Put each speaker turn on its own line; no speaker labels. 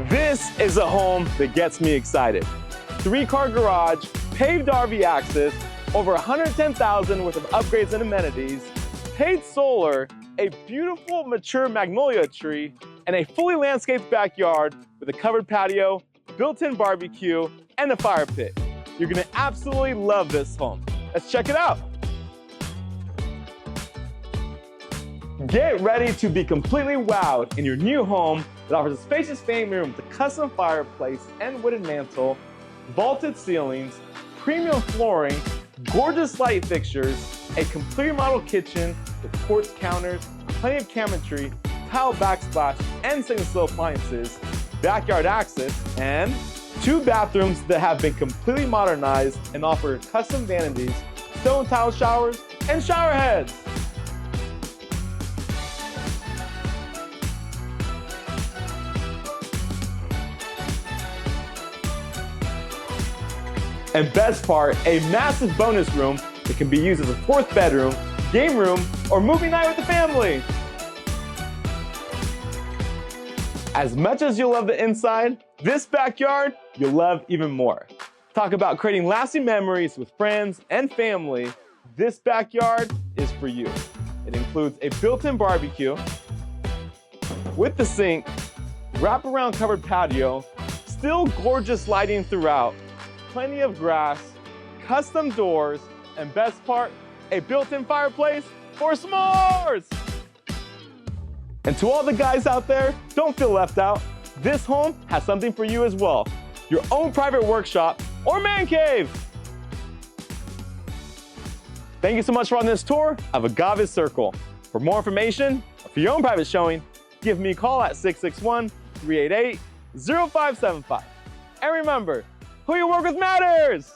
This is a home that gets me excited. 3-car garage, paved RV access, over $110,000 worth of upgrades and amenities, paid solar, a beautiful mature magnolia tree, and a fully landscaped backyard with a covered patio, built-in barbecue, and a fire pit. You're gonna absolutely love this home. Let's check it out. Get ready to be completely wowed in your new home that offers a spacious family room with a custom fireplace and wooden mantle, vaulted ceilings, premium flooring, gorgeous light fixtures, a complete model kitchen with quartz counters, plenty of cabinetry, tile backsplash, and stainless steel appliances, backyard access, and 2 bathrooms that have been completely modernized and offer custom vanities, stone tile showers, and shower heads. And best part, a massive bonus room that can be used as a 4th bedroom, game room, or movie night with the family. As much as you'll love the inside, this backyard you'll love even more. Talk about creating lasting memories with friends and family. This backyard is for you. It includes a built-in barbecue with the sink, wraparound covered patio, still gorgeous lighting throughout, plenty of grass, custom doors, and best part, a built-in fireplace for s'mores! And to all the guys out there, don't feel left out. This home has something for you as well. Your own private workshop or man cave. Thank you so much for on this tour of Agave Circle. For more information, or for your own private showing, give me a call at 661-388-0575. And remember, who you work with matters!